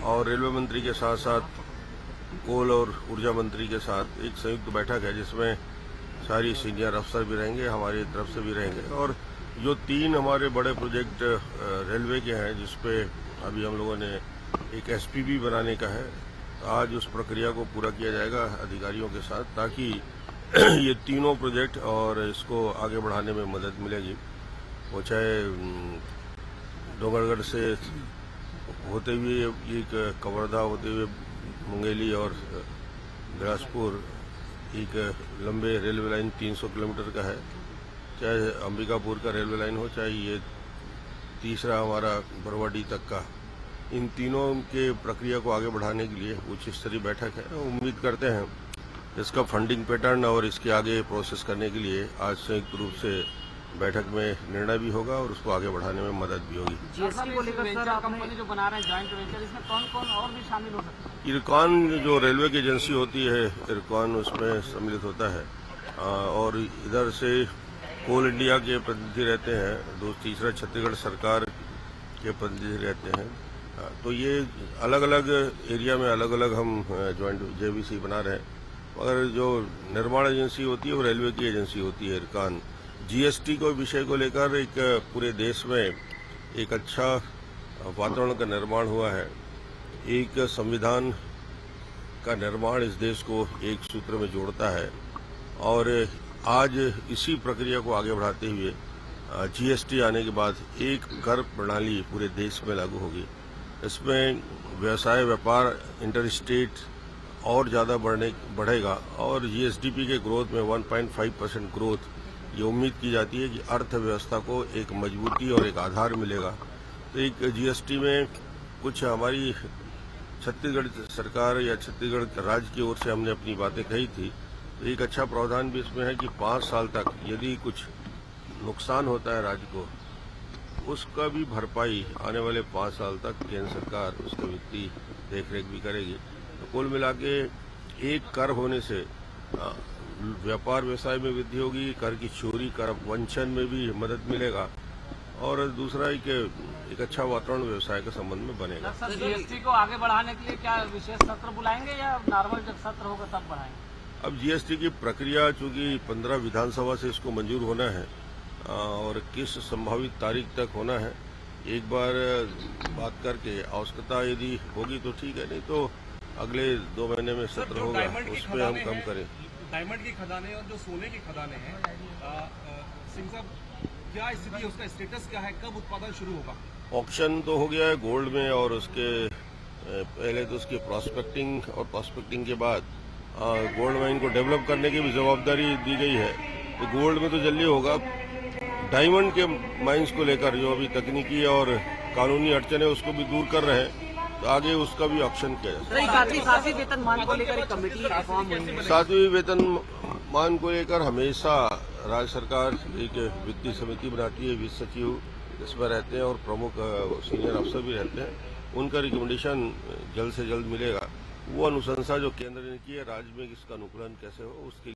और रेलवे मंत्री के साथ साथ कोल और ऊर्जा मंत्री के साथ एक संयुक्त बैठक है जिसमें सारी सीनियर अफसर भी रहेंगे, हमारी तरफ से भी रहेंगे। और जो 3 हमारे बड़े प्रोजेक्ट रेलवे के हैं जिसपे अभी हम लोगों ने एक एसपीबी बनाने का है, तो आज उस प्रक्रिया को पूरा किया जाएगा अधिकारियों के साथ, ताकि ये तीनों प्रोजेक्ट और इसको आगे बढ़ाने में मदद मिलेगी। वो चाहे डोंगरगढ़ से होते हुए एक कवर्धा होते हुए मुंगेली और बिलासपुर एक लंबे रेलवे लाइन 300 किलोमीटर का है, चाहे अंबिकापुर का रेलवे लाइन हो, चाहे ये तीसरा हमारा बरवाडी तक का, इन तीनों के प्रक्रिया को आगे बढ़ाने के लिए उच्च स्तरीय बैठक है। उम्मीद करते हैं इसका फंडिंग पैटर्न और इसके आगे प्रोसेस करने के लिए आज संयुक्त रूप से बैठक में निर्णय भी होगा और उसको आगे बढ़ाने में मदद भी होगी। जीएसटी को लेकर सर कंपनी जो बना रहे हैं जॉइंट वेंचर, इसमें कौन कौन और भी शामिल हो सकते हैं? इरकॉन जो रेलवे की एजेंसी होती है, इरकॉन उसमें सम्मिलित होता है और इधर से कोल इंडिया के प्रतिनिधि रहते हैं, तीसरा छत्तीसगढ़ सरकार के प्रतिनिधि रहते हैं। तो ये अलग अलग एरिया में अलग अलग हम ज्वाइंट जेवीसी बना रहे हैं। मगर जो निर्माण एजेंसी होती है वो रेलवे की एजेंसी होती है, इरकॉन। जीएसटी को विषय को लेकर एक पूरे देश में एक अच्छा वातावरण का निर्माण हुआ है। एक संविधान का निर्माण इस देश को एक सूत्र में जोड़ता है और आज इसी प्रक्रिया को आगे बढ़ाते हुए जीएसटी आने के बाद एक कर प्रणाली पूरे देश में लागू होगी। इसमें व्यवसाय व्यापार इंटर स्टेट और ज़्यादा बढ़ेगा और जीएसडीपी के ग्रोथ में 1.5% ग्रोथ ये उम्मीद की जाती है कि अर्थव्यवस्था को एक मजबूती और एक आधार मिलेगा। तो एक जीएसटी में कुछ हमारी छत्तीसगढ़ सरकार या छत्तीसगढ़ राज्य की ओर से हमने अपनी बातें कही थी, तो एक अच्छा प्रावधान भी इसमें है कि 5 साल तक यदि कुछ नुकसान होता है राज्य को, उसका भी भरपाई आने वाले 5 साल तक केंद्र सरकार उसका वित्तीय देखरेख भी करेगी। तो कुल मिला के एक कर होने से व्यापार व्यवसाय में वृद्धि होगी, कर की चोरी कर वंचन में भी मदद मिलेगा और दूसरा एक अच्छा वातावरण व्यवसाय के संबंध में बनेगा। सर, जीएसटी को आगे बढ़ाने के लिए क्या विशेष सत्र बुलाएंगे या नॉर्मल जब सत्र होगा तब बढ़ाएंगे? अब जीएसटी की प्रक्रिया चूंकि 15 विधानसभा से इसको मंजूर होना है और किस संभावित तारीख तक होना है, एक बार बात करके आवश्यकता यदि होगी तो ठीक है, नहीं तो अगले 2 महीने में सत्र होगा, उस पर हम कम करें। डायमंड की खदानें और जो सोने की खदानें हैं, सिंह साहब क्या स्थिति है, उसका स्टेटस क्या है, कब उत्पादन शुरू होगा? ऑक्शन तो हो गया है गोल्ड में और उसके पहले तो उसकी प्रॉस्पेक्टिंग और प्रॉस्पेक्टिंग के बाद गोल्ड माइन को डेवलप करने की भी जवाबदारी दी गई है। तो गोल्ड में तो जल्दी होगा। डायमंड के माइंस को लेकर जो अभी तकनीकी और कानूनी अड़चन है उसको भी दूर कर रहे हैं, तो आगे उसका भी ऑक्शन किया जाए। सातवीं वेतनमान को लेकर एक कमेटी फॉर्म हुई है। 7वीं वेतनमान को लेकर हमेशा राज्य सरकार एक वित्तीय समिति बनाती है, वित्त सचिव इसमें रहते हैं और प्रमुख सीनियर अफसर भी रहते हैं। उनका रिकमेंडेशन जल्द से जल्द मिलेगा। वो अनुशंसा जो केंद्र ने की है राज्य में इसका अनुकूलन कैसे हो उसके